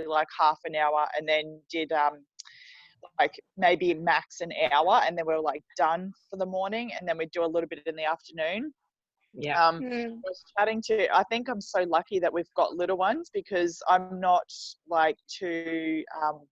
like half an hour, and then did like maybe max an hour, and then we were like done for the morning, and then we'd do a little bit in the afternoon. I was chatting to, I think I'm so lucky that we've got little ones, because I'm not like too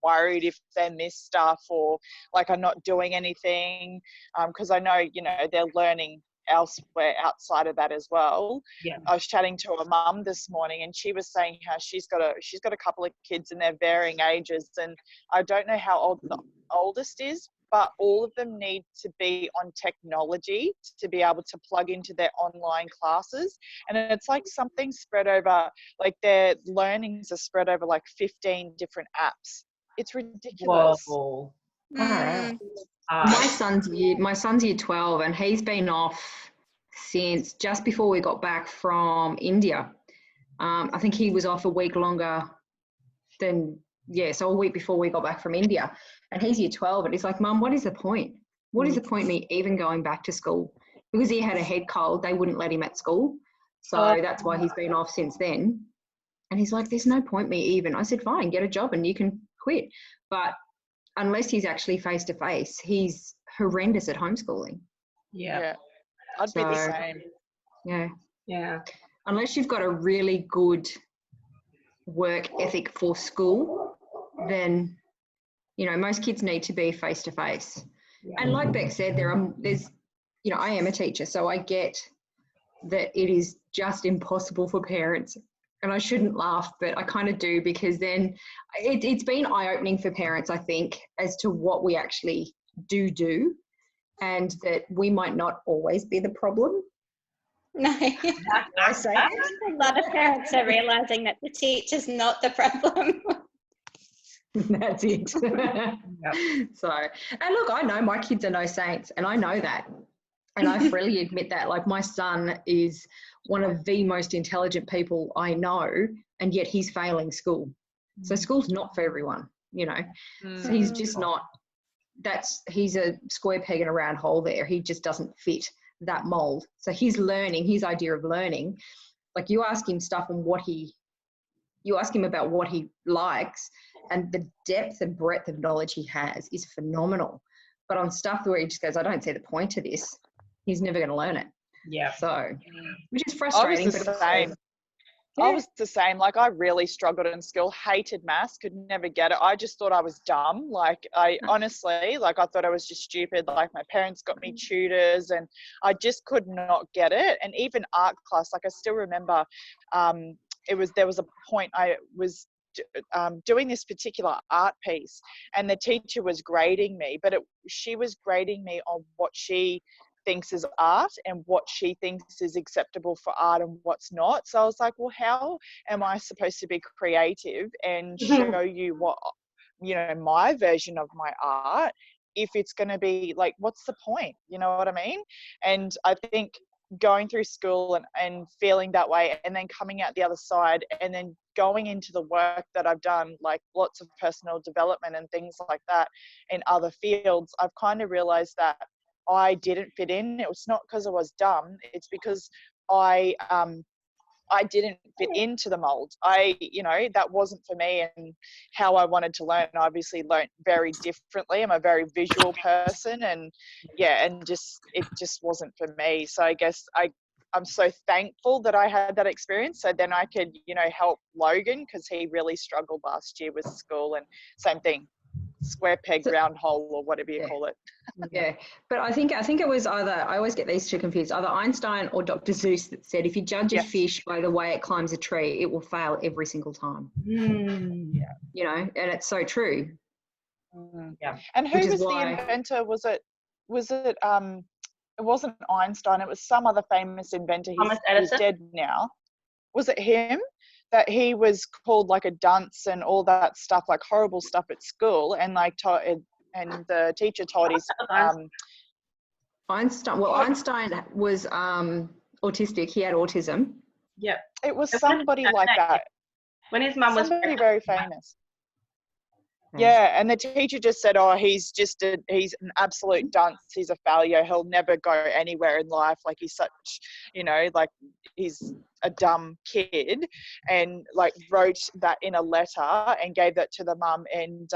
worried if they miss stuff, or like I'm not doing anything, because I know, you know, they're learning elsewhere outside of that as well. I was chatting to a mum this morning, and she was saying how she's got a couple of kids, and they're varying ages, and I don't know how old the oldest is, but all of them need to be on technology to be able to plug into their online classes. And it's like something spread over, like their learnings are spread over like 15 different apps. It's ridiculous. Whoa. My son's year 12, and he's been off since just before we got back from India. I think he was off a week longer than, so a week before we got back from India. And he's year 12, and he's like, Mum, what is the point? What is the point me even going back to school? Because he had a head cold, they wouldn't let him at school. So that's why he's been off since then. And he's like, there's no point me even. I said, fine, get a job and you can quit. But unless he's actually face-to-face, he's horrendous at homeschooling. Yeah. I'd be the same. Yeah. Unless you've got a really good work ethic for school, then, you know, most kids need to be face-to-face. And like Beck said, there's, you know, I am a teacher, so I get that it is just impossible for parents. And I shouldn't laugh, but I kind of do, because then it's been eye-opening for parents, I think, as to what we actually do, and that we might not always be the problem. No. I say a lot of parents are realising that the teacher's not the problem. That's it. So, and look, I know my kids are no saints, and I know that. And I freely admit that. Like, my son is one of the most intelligent people I know, and yet he's failing school. So school's not for everyone, you know. So he's just not, he's a square peg in a round hole there. He just doesn't fit that mold. So his idea of learning, like, you ask him stuff and you ask him about what he likes, and the depth and breadth of knowledge he has is phenomenal. But on stuff where he just goes, I don't see the point to this, he's never going to learn it. Yeah. So, which is frustrating. I was the same. I was the same. Like, I really struggled in school, hated maths, could never get it. I just thought I was dumb. Like, I honestly, like, I thought I was just stupid. Like, my parents got me tutors, and I just could not get it. And even art class, like, I still remember, there was a point I was doing this particular art piece, and the teacher was grading me, but she was grading me on what she thinks is art and what she thinks is acceptable for art and what's not. So I was like, well, how am I supposed to be creative and show you what, you know, my version of my art, if it's going to be like, what's the point? You know what I mean? And I think going through school and feeling that way, and then coming out the other side, and then going into the work that I've done, like lots of personal development and things like that in other fields, I've kind of realized that I didn't fit in. It was not because I was dumb. It's because I didn't fit into the mold. You know, that wasn't for me, and how I wanted to learn. I obviously learned very differently. I'm a very visual person, and it just wasn't for me. So I guess I'm so thankful that I had that experience, so then I could, you know, help Logan, because he really struggled last year with school, and same thing, square peg, round hole, or whatever you call it. Yeah, but I think it was either, I always get these two confused, either Einstein or Dr. Seuss that said, if you judge a fish by the way it climbs a tree, it will fail every single time. You know, and it's so true. And who was the inventor? Was it it wasn't Einstein, it was some other famous inventor. He's dead now. Was it him? That he was called like a dunce and all that stuff, like horrible stuff at school, and like and the teacher told his Einstein. Well, Einstein was autistic. He had autism. Yeah, it was somebody like that. When his mum was very famous. Yeah, and the teacher just said, "Oh, he's an absolute dunce. He's a failure. He'll never go anywhere in life. Like he's such, like he's a dumb kid," and like wrote that in a letter and gave that to the mum, and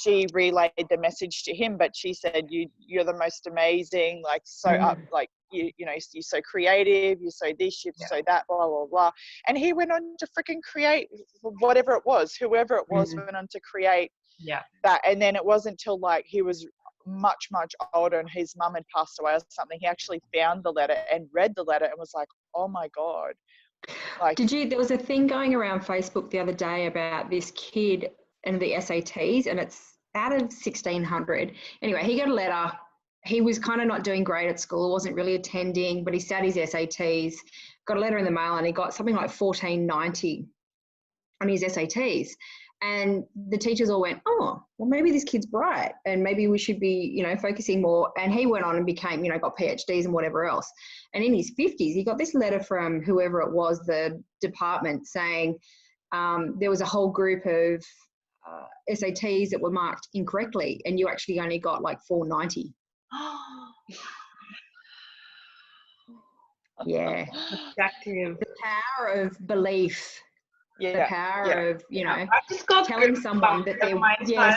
she relayed the message to him. But she said, "You're the most amazing, like so up, like you're so creative. You're so this, you're so that, blah blah blah." And he went on to freaking create whatever it was, whoever it was, went on to create. Yeah. That, and then it wasn't until like he was much older and his mum had passed away or something, he actually found the letter and read the letter and was like, oh my God. Like, there was a thing going around Facebook the other day about this kid and the SATs, and it's out of 1600. Anyway, he got a letter. He was kind of not doing great at school, wasn't really attending, but he sat his SATs, got a letter in the mail, and he got something like 1490 on his SATs. And the teachers all went, oh, well, maybe this kid's bright and maybe we should be, focusing more. And he went on and became, got PhDs and whatever else. And in his 50s, he got this letter from whoever it was, the department, saying there was a whole group of SATs that were marked incorrectly and you actually only got like 490. Yeah. Objective. The power of belief. Yeah, the power of, I just got telling someone that they're,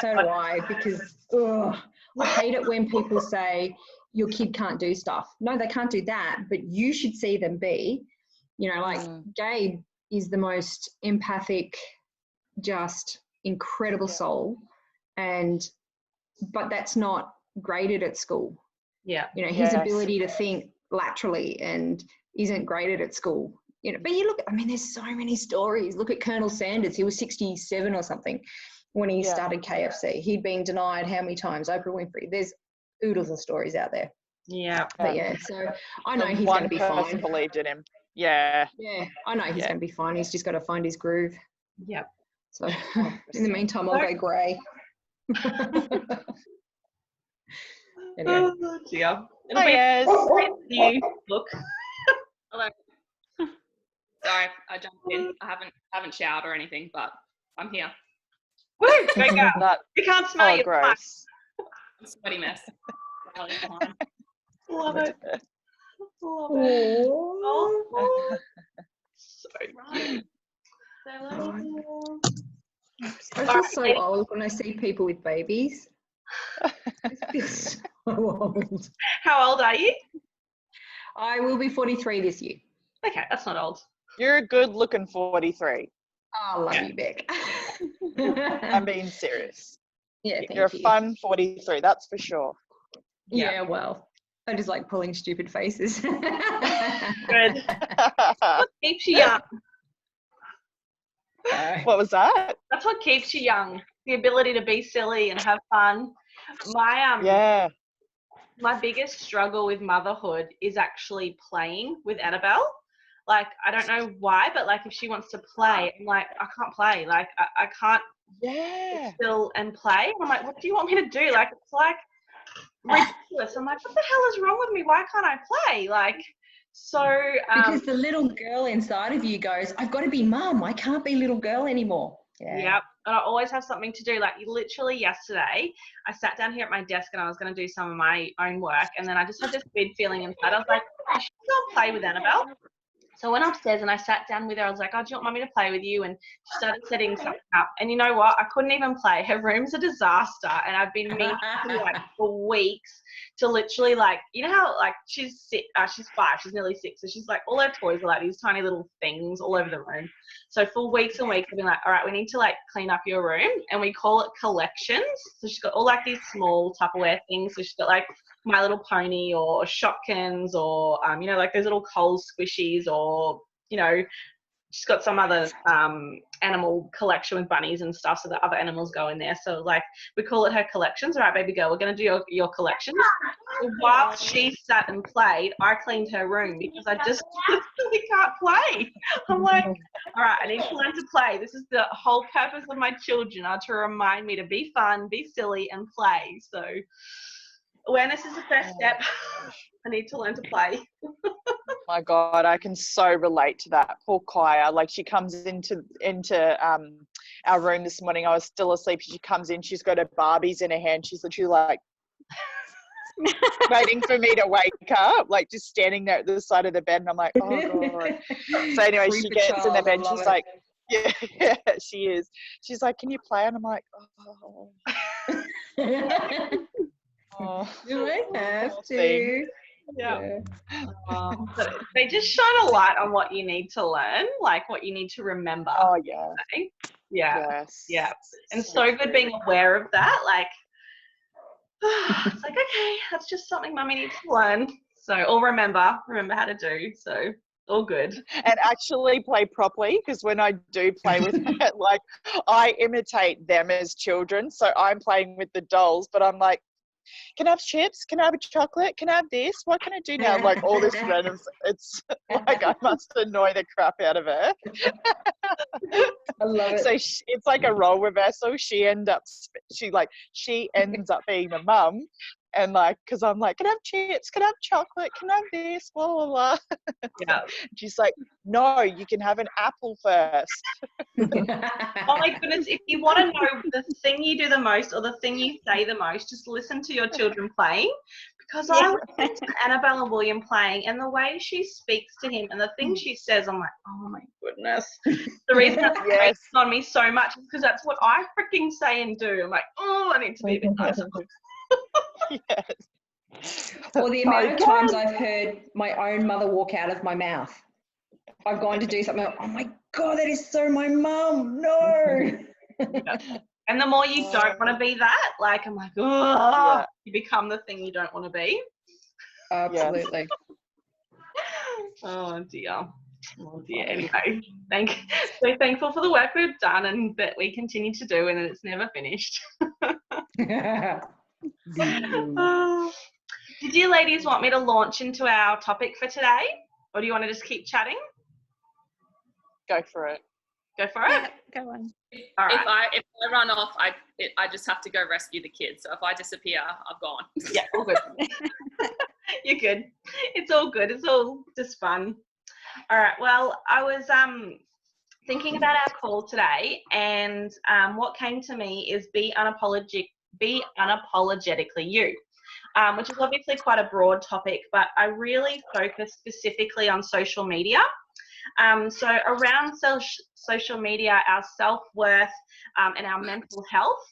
so do I, because I hate it when people say your kid can't do stuff. No, they can't do that, but you should see them be, Gabe is the most empathic, just incredible soul, but that's not graded at school. Yeah. His ability to think laterally and isn't graded at school. But you look, there's so many stories. Look at Colonel Sanders. He was 67 or something when he started KFC. He'd been denied how many times? Oprah Winfrey. There's oodles of stories out there. Yeah. But so I know he's going to be fine. One person believed in him. Yeah. Yeah, I know he's going to be fine. He's just got to find his groove. Yep. So in the meantime, I'll go grey. Anyway. Oh, dear. Yes. New book. Hello. Sorry, I jumped in. I haven't showered or anything, but I'm here. Woo! Go girl. We can't smell your gross. I'm a sweaty mess. Love it. Love it. Oh. So cute. I feel so old when I see people with babies. I feel so old. How old are you? I will be 43 this year. Okay, that's not old. You're a good looking 43. I love you, Beck. I'm being serious. Yeah, thank You're you. a fun 43, that's for sure. Yeah, well, I just like pulling stupid faces. Good. What keeps you young? What was that? That's what keeps you young. The ability to be silly and have fun. My biggest struggle with motherhood is actually playing with Annabelle. Like, I don't know why, but like if she wants to play, I'm like, I can't play. Like, I can't sit still and play. And I'm like, what do you want me to do? Like, it's like ridiculous. I'm like, what the hell is wrong with me? Why can't I play? Like, so. Because the little girl inside of you goes, I've got to be mum. I can't be little girl anymore. Yeah. Yep. And I always have something to do. Like literally yesterday, I sat down here at my desk and I was going to do some of my own work. And then I just had this weird feeling inside. I was like, I should go and play with Annabelle. So I went upstairs and I sat down with her. I was like, oh, do you want mommy to play with you? And she started setting something up. And you know what? I couldn't even play. Her room's a disaster. And I've been meaning like for weeks to literally like, you know how like she's 5, she's nearly 6. So she's like, all her toys are like these tiny little things all over the room. So for weeks and weeks, I've been like, all right, we need to like clean up your room. And we call it collections. So she's got all like these small Tupperware things. So she's got like My Little Pony or Shopkins or, like those little Coles squishies or, she's got some other animal collection with bunnies and stuff. So the other animals go in there. So like we call it her collections. All right, baby girl, we're going to do your collections. So while she sat and played, I cleaned her room because I just literally can't play. I'm like, all right, I need to learn to play. This is the whole purpose of my children are to remind me to be fun, be silly and play. So awareness is the first step. I need to learn to play. My God, I can so relate to that. Poor Kaya, like she comes into our room this morning. I was still asleep. She comes in, she's got her Barbies in her hand. She's literally like waiting for me to wake up, like just standing there at the side of the bed. And I'm like, oh God. So anyway, she gets in the bed and she's like, yeah, she is. She's like, can you play? And I'm like, oh. You might have to. Yeah. But they just shine a light on what you need to learn, like what you need to remember. Oh yeah. Yeah. Yes. Yeah. And so good being aware of that. Like, it's like, okay, that's just something mummy needs to learn. So, or remember how to do. So, all good. And actually play properly, because when I do play with it, like I imitate them as children. So I'm playing with the dolls, but I'm like, can I have chips? Can I have a chocolate? Can I have this? What can I do now? Like all this random, it's like I must annoy the crap out of her. I love it. So it's like a role reversal. She ends up being the mum, and like, because I'm like, can I have chips? Can I have chocolate? Can I have this? Blah blah blah. Yeah. She's like, no, you can have an apple first. Oh my goodness, if you want to know the thing you do the most or the thing you say the most, just listen to your children playing. Because I listen to Annabelle and William playing, and the way she speaks to him and the things she says, I'm like, oh my goodness. The reason that's weighs on me so much is because that's what I freaking say and do. I'm like, oh, I need to be a bit nicer. Yes. Or the amount of times I've heard my own mother walk out of my mouth. I've gone to do something, oh my God, that is so my mum. No. Yeah. And the more you don't want to be that, like, I'm like, oh, you become the thing you don't want to be. Absolutely. Oh dear. Oh dear. Anyway, so thankful for the work we've done and that we continue to do, and that it's never finished. Did you ladies want me to launch into our topic for today, or do you want to just keep chatting? Go for it. Go for it. Go on. All right. If I run off, I just have to go rescue the kids. So if I disappear, I've gone. Yeah, all good. You're good. It's all good. It's all just fun. All right. Well, I was thinking about our call today, and what came to me is be unapologetically you, which is obviously quite a broad topic, but I really focus specifically on social media. So around social media, our self-worth and our mental health,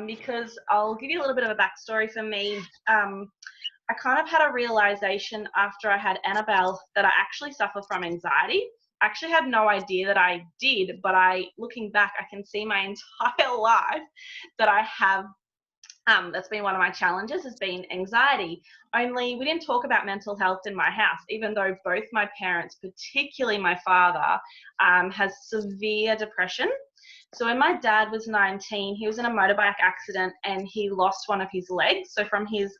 because I'll give you a little bit of a backstory for me. I kind of had a realization after I had Annabelle that I actually suffer from anxiety. I actually had no idea that I did, but looking back, I can see my entire life that I have. That's been one of my challenges, has been anxiety. Only we didn't talk about mental health in my house, even though both my parents, particularly my father, has severe depression. So when my dad was 19, he was in a motorbike accident and he lost one of his legs. So from his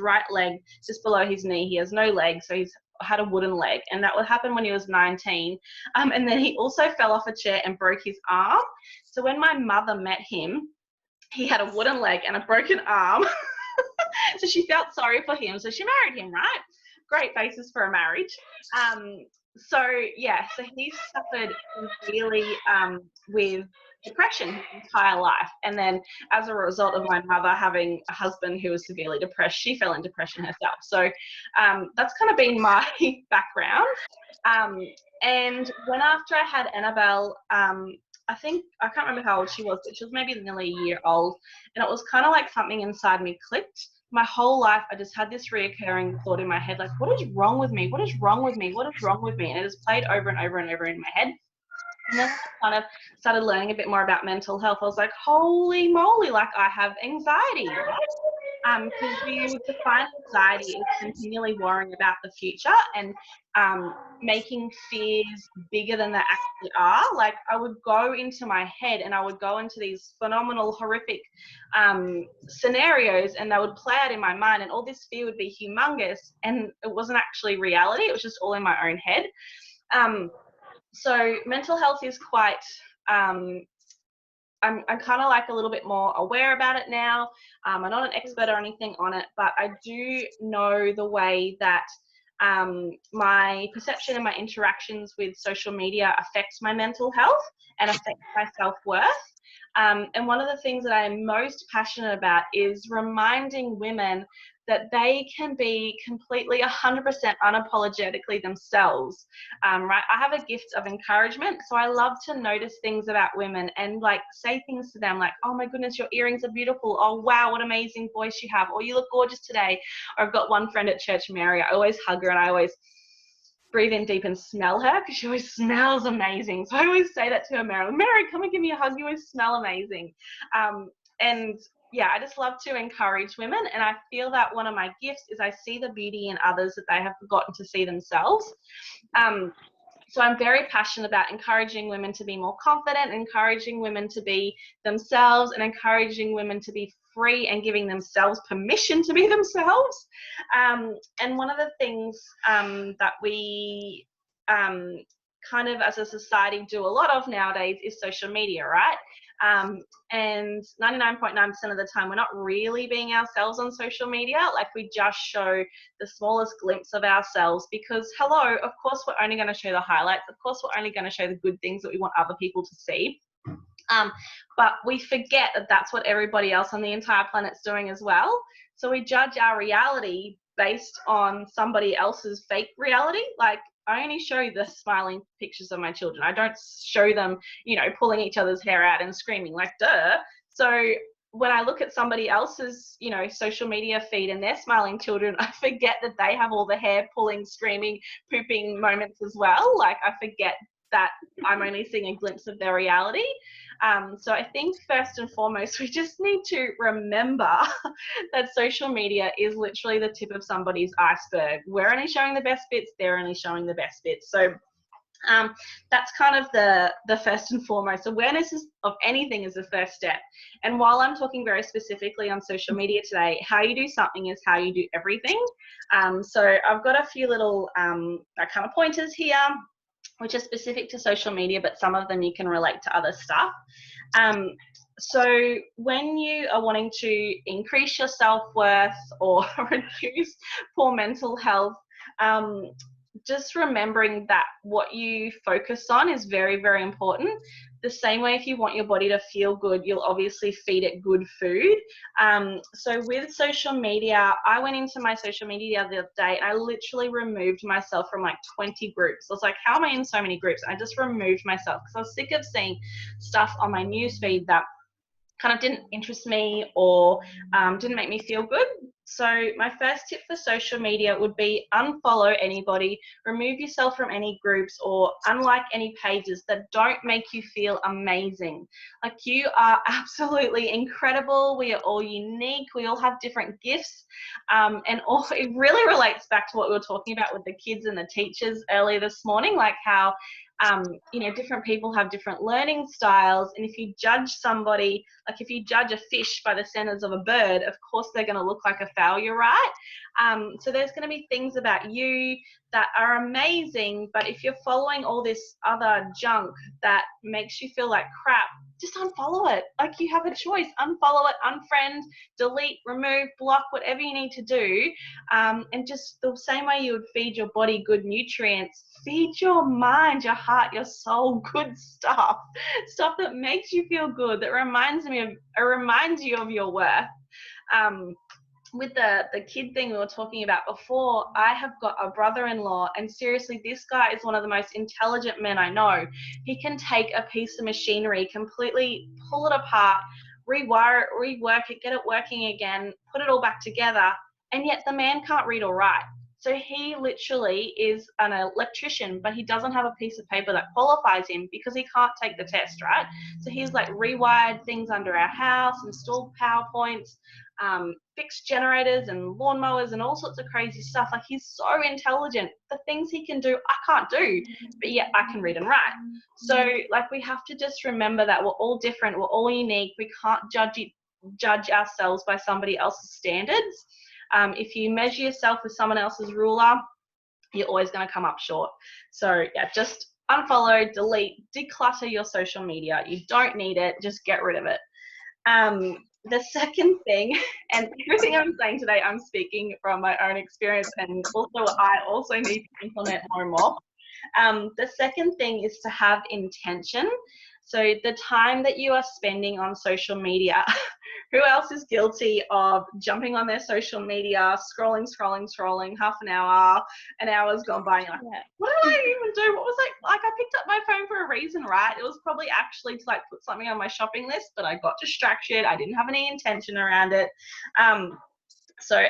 right leg, just below his knee, he has no leg. So he's had a wooden leg, and that would happen when he was 19. And then he also fell off a chair and broke his arm. So when my mother met him, he had a wooden leg and a broken arm. So she felt sorry for him. So she married him, right? Great basis for a marriage. So he suffered severely with depression his entire life. And then as a result of my mother having a husband who was severely depressed, she fell in depression herself. So that's kind of been my background. And when after I had Annabelle, I can't remember how old she was, but she was maybe nearly a year old. And it was kind of like something inside me clicked. My whole life, I just had this reoccurring thought in my head, like, what is wrong with me? What is wrong with me? What is wrong with me? And it just played over and over and over in my head. And then I kind of started learning a bit more about mental health. I was like, holy moly, like I have anxiety, right? Because you define anxiety as continually worrying about the future and making fears bigger than they actually are. Like I would go into my head and I would go into these phenomenal, horrific scenarios, and they would play out in my mind, and all this fear would be humongous, and it wasn't actually reality. It was just all in my own head. So mental health is quite, I'm kind of like a little bit more aware about it now. I'm not an expert or anything on it, but I do know the way that my perception and my interactions with social media affects my mental health and affects my self-worth. And one of the things that I am most passionate about is reminding women that they can be completely 100% unapologetically themselves, right? I have a gift of encouragement, so I love to notice things about women and like say things to them like, oh my goodness, your earrings are beautiful. Oh wow, what amazing voice you have. Or you look gorgeous today. Or I've got one friend at church, Mary. I always hug her and I always breathe in deep and smell her because she always smells amazing. So I always say that to her, Mary, come and give me a hug. You always smell amazing. And yeah, I just love to encourage women. And I feel that one of my gifts is I see the beauty in others that they have forgotten to see themselves. So I'm very passionate about encouraging women to be more confident, encouraging women to be themselves, and encouraging women to be free and giving themselves permission to be themselves. And one of the things that we kind of as a society do a lot of nowadays is social media, right? And 99.9% of the time, we're not really being ourselves on social media. Like we just show the smallest glimpse of ourselves because, hello, of course, we're only going to show the highlights. Of course, we're only going to show the good things that we want other people to see. But we forget that that's what everybody else on the entire planet's doing as well. So we judge our reality based on somebody else's fake reality. Like, I only show the smiling pictures of my children. I don't show them, you know, pulling each other's hair out and screaming, like, duh. So when I look at somebody else's, you know, social media feed and their smiling children, I forget that they have all the hair pulling, screaming, pooping moments as well. Like, I forget that I'm only seeing a glimpse of their reality. So I think first and foremost, we just need to remember that social media is literally the tip of somebody's iceberg. We're only showing the best bits, they're only showing the best bits. So that's kind of the first and foremost. Awareness of anything is the first step. And while I'm talking very specifically on social media today, how you do something is how you do everything. So I've got a few little kind of pointers here, which are specific to social media, but some of them you can relate to other stuff. So when you are wanting to increase your self-worth or reduce poor mental health, just remembering that what you focus on is very, very important. The same way if you want your body to feel good, you'll obviously feed it good food. So with social media, I went into my social media the other day and I literally removed myself from like 20 groups. I was like, how am I in so many groups? And I just removed myself because I was sick of seeing stuff on my newsfeed that kind of didn't interest me or didn't make me feel good. So my first tip for social media would be unfollow anybody, remove yourself from any groups or unlike any pages that don't make you feel amazing. Like, you are absolutely incredible. We are all unique. We all have different gifts. And also it really relates back to what we were talking about with the kids and the teachers earlier this morning, like how you know, different people have different learning styles. And if you judge somebody, like if you judge a fish by the centers of a bird, of course they're going to look like a failure, right? So there's going to be things about you that are amazing, but if you're following all this other junk that makes you feel like crap, just unfollow it. Like, you have a choice. Unfollow it, unfriend, delete, remove, block, whatever you need to do. And just the same way you would feed your body good nutrients, feed your mind, your heart, your soul good stuff. Stuff that makes you feel good, that reminds you of your worth. With the kid thing we were talking about before, I have got a brother-in-law, and seriously, this guy is one of the most intelligent men I know. He can take a piece of machinery, completely pull it apart, rewire it, rework it, get it working again, put it all back together, and yet the man can't read or write. So he literally is an electrician, but he doesn't have a piece of paper that qualifies him because he can't take the test, right? So he's like rewired things under our house, installed PowerPoints, fixed generators and lawnmowers and all sorts of crazy stuff. Like, he's so intelligent. The things he can do, I can't do, but yet I can read and write. So like, we have to just remember that we're all different. We're all unique. We can't judge ourselves by somebody else's standards. If you measure yourself with someone else's ruler, you're always going to come up short. So yeah, just unfollow, delete, declutter your social media. You don't need it. Just get rid of it. The second thing, and everything I'm saying today, I'm speaking from my own experience, and also I also need to implement more and more. The second thing is to have intention. So the time that you are spending on social media, who else is guilty of jumping on their social media, scrolling, half an hour's gone by, and you're like, what did I even do? What was like I picked up my phone for a reason, right? It was probably actually to like put something on my shopping list, but I got distracted. I didn't have any intention around it.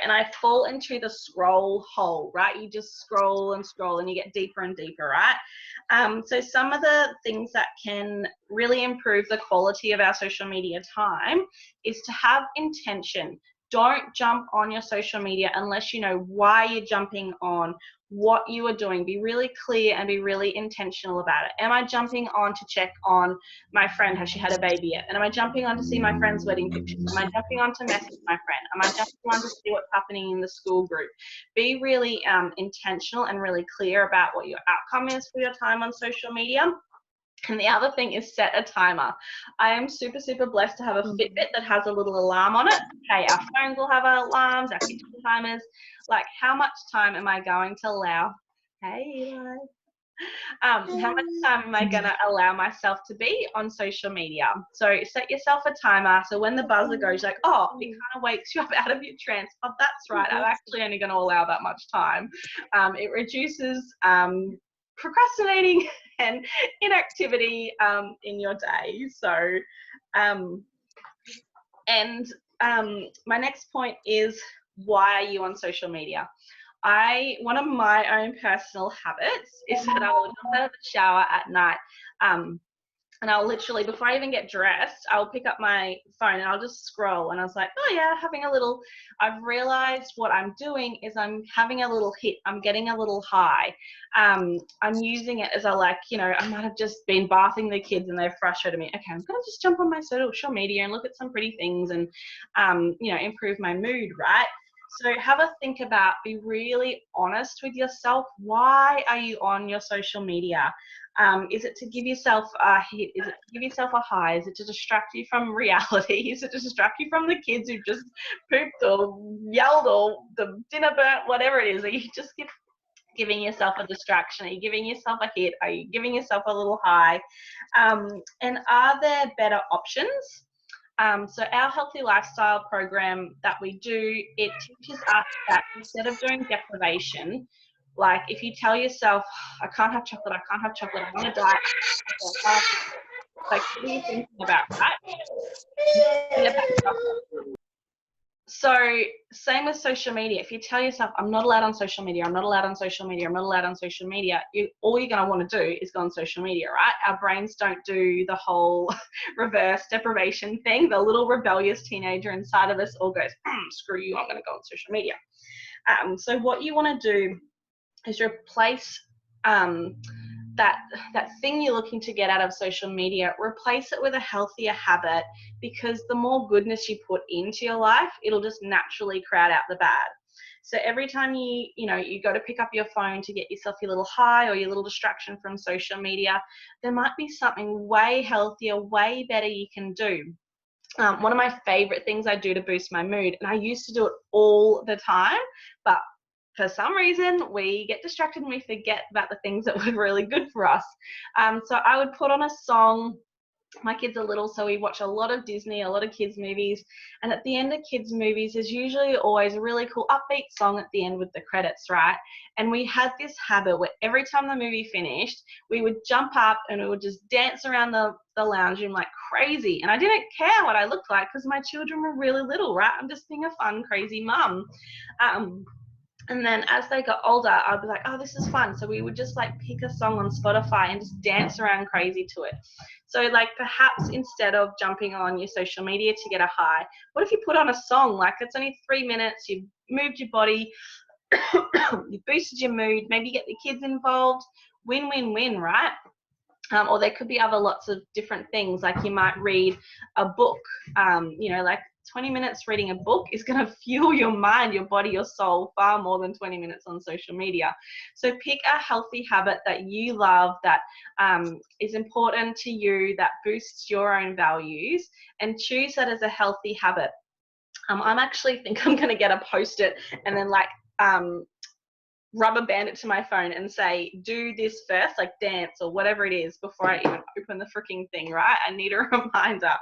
And I fall into the scroll hole, right? You just scroll and you get deeper and deeper, right? So some of the things that can really improve the quality of our social media time is to have intention. Don't jump on your social media unless you know why you're jumping on, what you are doing. Be really clear and be really intentional about it. Am I jumping on to check on my friend, has she had a baby yet? And am I jumping on to see my friend's wedding pictures? Am I jumping on to message my friend? Am I jumping on to see what's happening in the school group? Be really intentional and really clear about what your outcome is for your time on social media. And the other thing is set a timer. I am super, super blessed to have a Fitbit that has a little alarm on it. Okay, our phones will have alarms, our kitchen timers. Like, how much time am I going to allow? Hey, Eli. How much time am I going to allow myself to be on social media? So set yourself a timer. So when the buzzer goes, like, oh, it kind of wakes you up out of your trance. Oh, that's right. I'm actually only going to allow that much time. It reduces procrastinating and inactivity in your day. So, my next point is, why are you on social media? One of my own personal habits is that I will jump out of the shower at night, and I'll literally, before I even get dressed, I'll pick up my phone and I'll just scroll. And I was like, oh yeah, I've realized what I'm doing is I'm having a little hit. I'm getting a little high. I'm using it as I might have just been bathing the kids and they've frustrated me. Okay, I'm going to just jump on my social media and look at some pretty things and, improve my mood, right? So have a think about, be really honest with yourself. Why are you on your social media? Is it to give yourself a hit? Is it to give yourself a high? Is it to distract you from reality? Is it to distract you from the kids who just pooped or yelled or the dinner burnt, whatever it is? Are you just giving yourself a distraction? Are you giving yourself a hit? Are you giving yourself a little high? And are there better options? So our healthy lifestyle program that we do, it teaches us that instead of doing deprivation, like if you tell yourself, I can't have chocolate, I'm on a diet, like what are you thinking about, right? So same with social media. If you tell yourself, I'm not allowed on social media, all you're going to want to do is go on social media, right? Our brains don't do the whole reverse deprivation thing. The little rebellious teenager inside of us all goes, screw you, I'm going to go on social media. So what you want to do is replace that thing you're looking to get out of social media, replace it with a healthier habit, because the more goodness you put into your life, it'll just naturally crowd out the bad. So every time you go to pick up your phone to get yourself your little high or your little distraction from social media, there might be something way healthier, way better you can do. One of my favorite things I do to boost my mood, and I used to do it all the time, but for some reason, we get distracted and we forget about the things that were really good for us. So I would put on a song. My kids are little, so we watch a lot of Disney, a lot of kids' movies. And at the end of kids' movies, there's usually always a really cool upbeat song at the end with the credits, right? And we had this habit where every time the movie finished, we would jump up and we would just dance around the lounge room like crazy. And I didn't care what I looked like because my children were really little, right? I'm just being a fun, crazy mum. And then as they got older, I'd be like, oh, this is fun. So we would just like pick a song on Spotify and just dance around crazy to it. So like perhaps instead of jumping on your social media to get a high, what if you put on a song? Like it's only 3 minutes, you've moved your body, you boosted your mood, maybe get the kids involved, win, right? Or there could be other lots of different things, like you might read a book, you know, like 20 minutes reading a book is going to fuel your mind, your body, your soul far more than 20 minutes on social media. So pick a healthy habit that you love, that is important to you, that boosts your own values, and choose that as a healthy habit. I'm actually think I'm going to get a Post-it and then like rubber band it to my phone and say, do this first, like dance or whatever it is, before I even open the freaking thing, right? I need a reminder.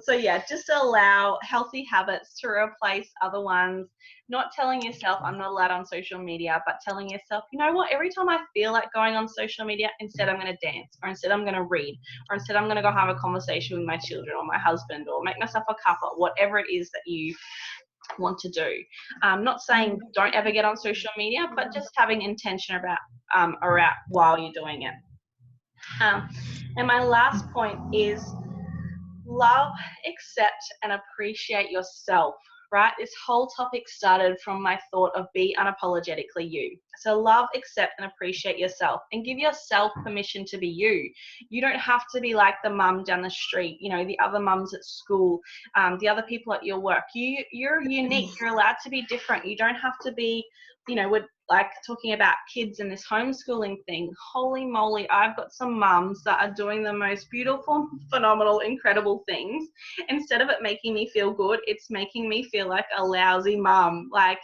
So yeah, just allow healthy habits to replace other ones. Not telling yourself I'm not allowed on social media, but telling yourself, you know what, every time I feel like going on social media, instead I'm going to dance, or instead I'm going to read, or instead I'm going to go have a conversation with my children or my husband, or make myself a cuppa, whatever it is that you want to do. Not saying don't ever get on social media, but just having intention about while you're doing it. And my last point is love, accept, and appreciate yourself. Right? This whole topic started from my thought of be unapologetically you. So love, accept, and appreciate yourself, and give yourself permission to be you. You don't have to be like the mum down the street, you know, the other mums at school, the other people at your work. You're unique. You're allowed to be different. You don't have to be, you know, we're like talking about kids and this homeschooling thing. Holy moly, I've got some mums that are doing the most beautiful, phenomenal, incredible things. Instead of it making me feel good, it's making me feel like a lousy mum. Like,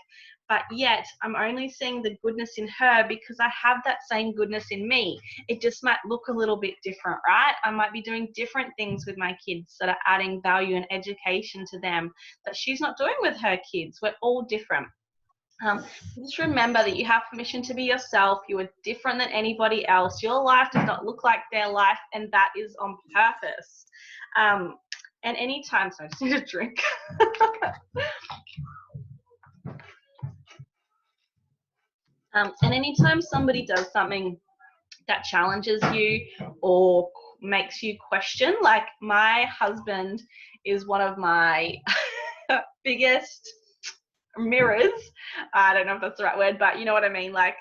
but yet I'm only seeing the goodness in her because I have that same goodness in me. It just might look a little bit different, right? I might be doing different things with my kids that are adding value and education to them that she's not doing with her kids. We're all different. Just remember that you have permission to be yourself. You are different than anybody else. Your life does not look like their life, and that is on purpose. And anytime, so I just need a drink. And anytime somebody does something that challenges you or makes you question, like my husband is one of my biggest mirrors. I don't know if that's the right word, but you know what I mean. Like,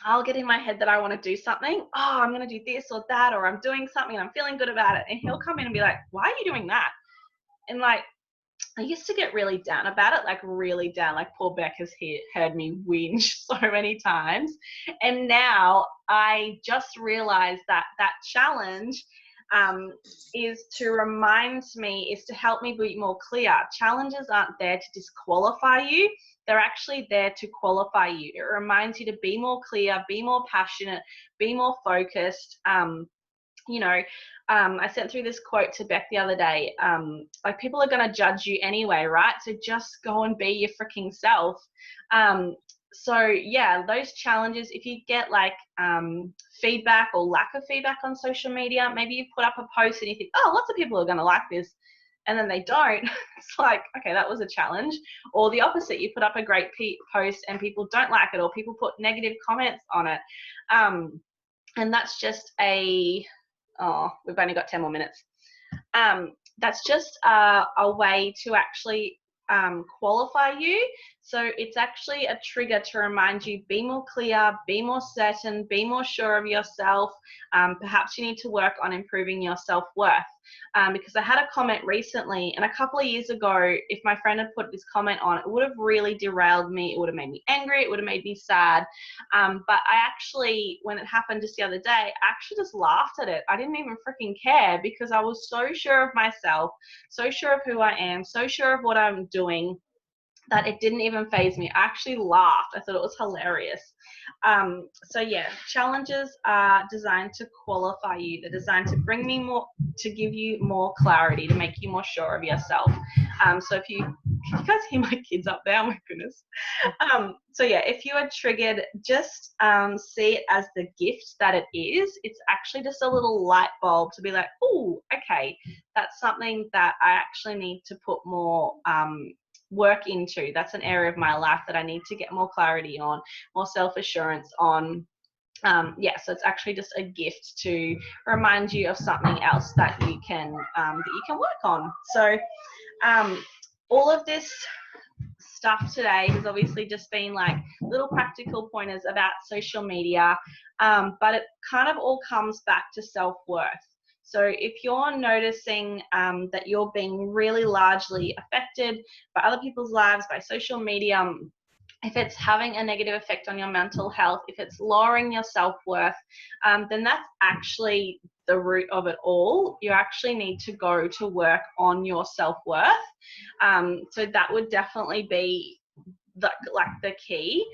I'll get in my head that I want to do something. Oh, I'm going to do this or that, or I'm doing something and I'm feeling good about it. And he'll come in and be like, why are you doing that? And like, I used to get really down about it, like really down. Like poor Beck has heard me whinge so many times. And now I just realized that that challenge is to remind me, is to help me be more clear. Challenges aren't there to disqualify you. They're actually there to qualify you. It reminds you to be more clear, be more passionate, be more focused. You know, I sent through this quote to Beck the other day. Like, people are going to judge you anyway, right? So just go and be your freaking self. So yeah, those challenges, if you get like feedback or lack of feedback on social media, maybe you put up a post and you think, oh, lots of people are going to like this, and then they don't. It's like, okay, that was a challenge. Or the opposite, you put up a great post and people don't like it, or people put negative comments on it. And that's just we've only got 10 more minutes. That's just a way to actually qualify you. So it's actually a trigger to remind you, be more clear, be more certain, be more sure of yourself. Perhaps you need to work on improving your self-worth. Because I had a comment recently, and a couple of years ago, if my friend had put this comment on, it would have really derailed me. It would have made me angry. It would have made me sad. But I actually, when it happened just the other day, I actually just laughed at it. I didn't even freaking care, because I was so sure of myself, so sure of who I am, so sure of what I'm doing, that it didn't even faze me. I actually laughed. I thought it was hilarious. So yeah, challenges are designed to qualify you. They're designed to bring me more, to give you more clarity, to make you more sure of yourself. So if you guys hear my kids up there? Oh my goodness. So yeah, if you are triggered, just see it as the gift that it is. It's actually just a little light bulb to be like, oh, okay, that's something that I actually need to put more work into. That's an area of my life that I need to get more clarity on, more self-assurance on. Yeah, so it's actually just a gift to remind you of something else that you can work on. So all of this stuff today has obviously just been like little practical pointers about social media, but it kind of all comes back to self-worth. So if you're noticing that you're being really largely affected by other people's lives, by social media, if it's having a negative effect on your mental health, if it's lowering your self-worth, then that's actually the root of it all. You actually need to go to work on your self-worth. So that would definitely be the key.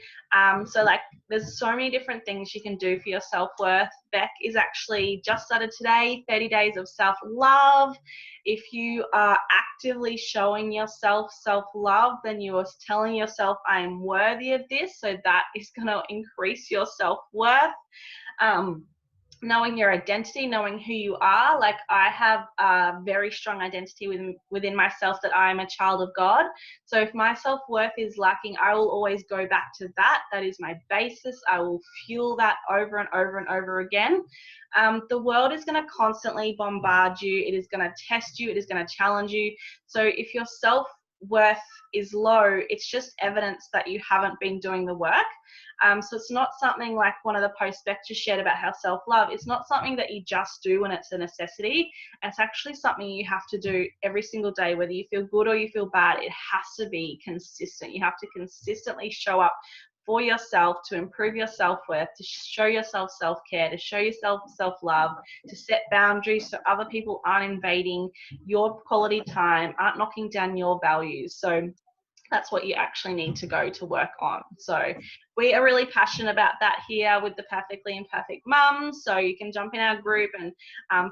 So like there's so many different things you can do for your self-worth. Beck is actually just started today, 30 days of self-love. If you are actively showing yourself self-love, then you are telling yourself, I am worthy of this. So that is going to increase your self-worth. Knowing your identity, knowing who you are. Like I have a very strong identity within myself that I am a child of God. So if my self-worth is lacking, I will always go back to that. That is my basis. I will fuel that over and over and over again. The world is going to constantly bombard you. It is going to test you. It is going to challenge you. So if your self-worth is low, it's just evidence that you haven't been doing the work. So it's not something like one of the posts Beck just shared about how self-love, it's not something that you just do when it's a necessity. It's actually something you have to do every single day, whether you feel good or you feel bad. It has to be consistent. You have to consistently show up for yourself to improve your self-worth, to show yourself self-care, to show yourself self-love, to set boundaries so other people aren't invading your quality time, aren't knocking down your values. So that's what you actually need to go to work on. So we are really passionate about that here with the Perfectly Imperfect Mums. So you can jump in our group and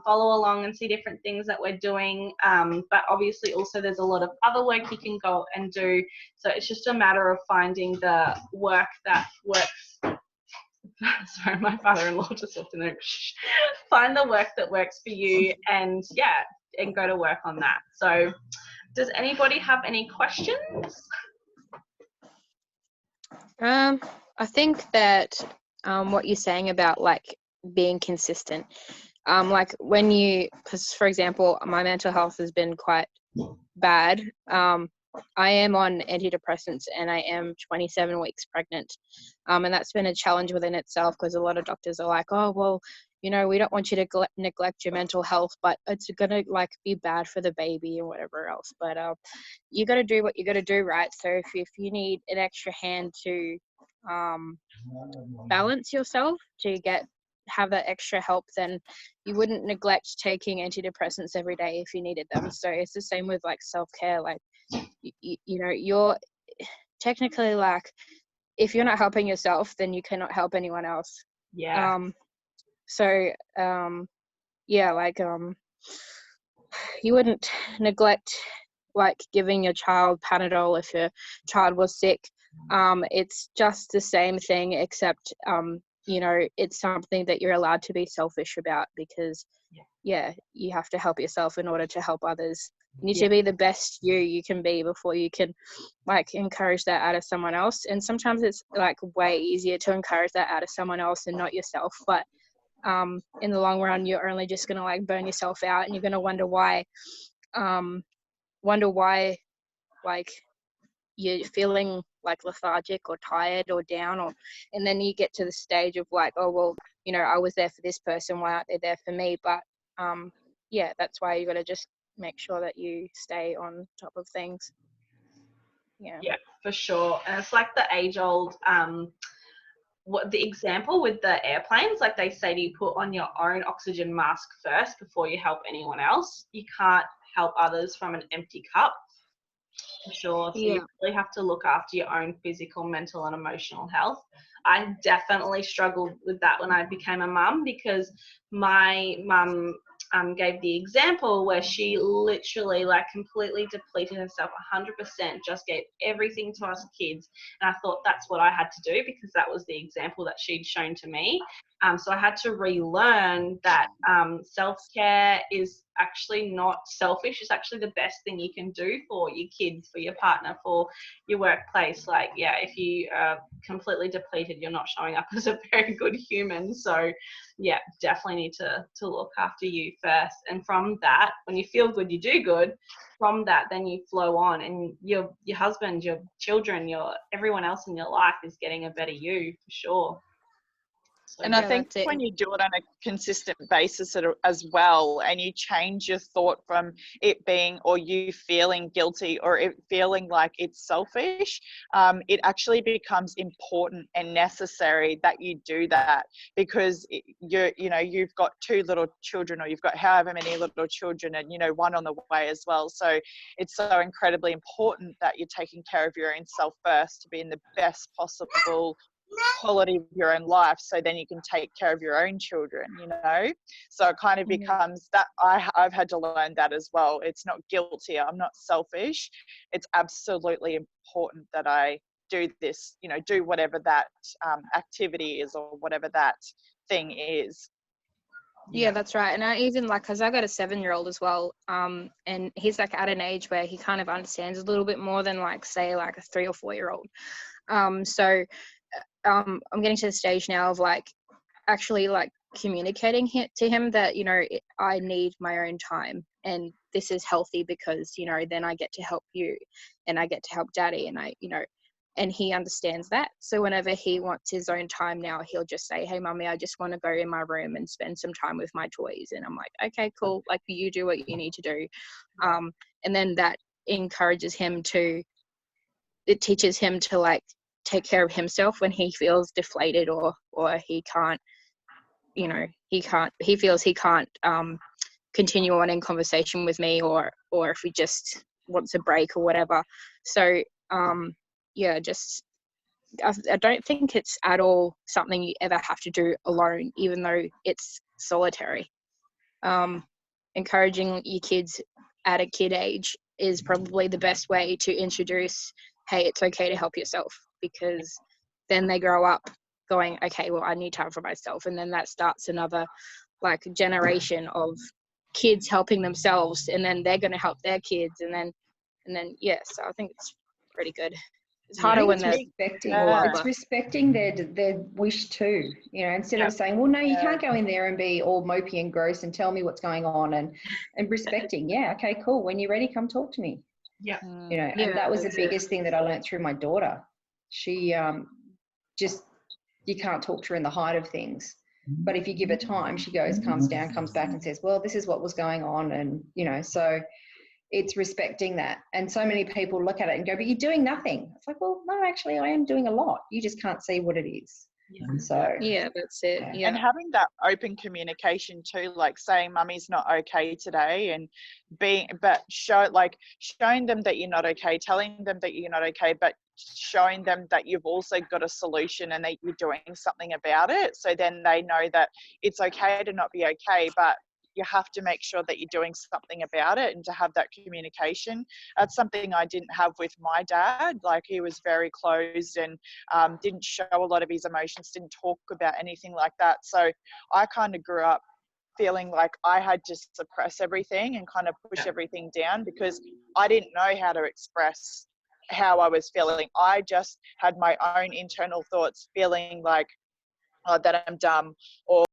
follow along and see different things that we're doing. But obviously also there's a lot of other work you can go and do. So it's just a matter of finding the work that works. Sorry, my father-in-law just walked in there. Find the work that works for you and go to work on that. So does anybody have any questions? I think that what you're saying about like being consistent, like when because for example, my mental health has been quite bad. I am on antidepressants and I am 27 weeks pregnant. And that's been a challenge within itself because a lot of doctors are like, oh, well, you know, we don't want you to neglect your mental health, but it's going to like be bad for the baby and whatever else. But you got to do what you got to do, right? So if you need an extra hand to balance yourself, to have that extra help, then you wouldn't neglect taking antidepressants every day if you needed them. So it's the same with like self-care. Like you know, you're technically like, if you're not helping yourself, then you cannot help anyone else. You wouldn't neglect like giving your child Panadol if your child was sick. It's just the same thing, except you know, it's something that you're allowed to be selfish about, because you have to help yourself in order to help others. You need to be the best you can be before you can like encourage that out of someone else. And sometimes it's like way easier to encourage that out of someone else and not yourself. But in the long run, you're only just gonna like burn yourself out, and you're gonna wonder why like you're feeling like lethargic or tired or down, and then you get to the stage of like, oh well, you know, I was there for this person, why aren't they there for me? But that's why you got to just make sure that you stay on top of things. Yeah, for sure. And it's like the age old what the example with the airplanes, like they say to you, put on your own oxygen mask first before you help anyone else. You can't help others from an empty cup. For sure. So you really have to look after your own physical, mental and emotional health. I definitely struggled with that when I became a mum, because my mum gave the example where she literally like completely depleted herself 100%, just gave everything to us kids. And I thought that's what I had to do, because that was the example that she'd shown to me. So I had to relearn that self-care is actually not selfish. It's actually the best thing you can do for your kids, for your partner, for your workplace. Like, yeah, if you are completely depleted, you're not showing up as a very good human. So yeah, definitely need to look after you first. And from that, when you feel good, you do good. From that, then you flow on, and your husband, your children, everyone else in your life is getting a better you, for sure. So, and I think when you do it on a consistent basis as well, and you change your thought from it being, or you feeling guilty, or it feeling like it's selfish, it actually becomes important and necessary that you do that, because you've got 2 little children, or you've got however many little children, and one on the way as well. So it's so incredibly important that you're taking care of your own self first to be in the best possible quality of your own life, so then you can take care of your own children. So it kind of becomes that I've had to learn that as well. It's not guilty, I'm not selfish, it's absolutely important that I do this, do whatever that activity is, or whatever that thing is. Yeah, that's right. And I even because I got a 7-year-old as well, and he's like at an age where he kind of understands a little bit more than say a 3 or 4-year-old. So I'm getting to the stage now of actually communicating to him that I need my own time, and this is healthy because then I get to help you, and I get to help Daddy, and and he understands that. So whenever he wants his own time now, he'll just say, "Hey, Mummy, I just want to go in my room and spend some time with my toys." And I'm like, "Okay, cool. You do what you need to do," and then that encourages him to. It teaches him to take care of himself when he feels deflated, or he can't, he feels he can't continue on in conversation with me, or if he just wants a break or whatever. So just I don't think it's at all something you ever have to do alone, even though it's solitary. Encouraging your kids at a kid age is probably the best way to introduce, hey, it's okay to help yourself, because then they grow up going, okay, well, I need time for myself. And then that starts another generation of kids helping themselves, and then they're going to help their kids. And then, so I think it's pretty good. It's harder when they're it's respecting their wish too, instead of saying, well, no, you can't go in there and be all mopey and gross and tell me what's going on, and respecting, okay, cool, when you're ready, come talk to me. And that was the biggest thing that I learned through my daughter. She you can't talk to her in the height of things, but if you give her time, she goes, calms down, comes back and says, well, this is what was going on. And so it's respecting that. And so many people look at it and go, but you're doing nothing. It's like, well, no, actually I am doing a lot, you just can't see what it is. So that's it. And having that open communication too, saying Mummy's not okay today, and showing them that you're not okay, telling them that you're not okay, but showing them that you've also got a solution and that you're doing something about it. So then they know that it's okay to not be okay, but you have to make sure that you're doing something about it, and to have that communication. That's something I didn't have with my dad. He was very closed, and didn't show a lot of his emotions, didn't talk about anything like that. So I kind of grew up feeling like I had to suppress everything and kind of push everything down, because I didn't know how to express how I was feeling. I just had my own internal thoughts, feeling that I'm dumb, or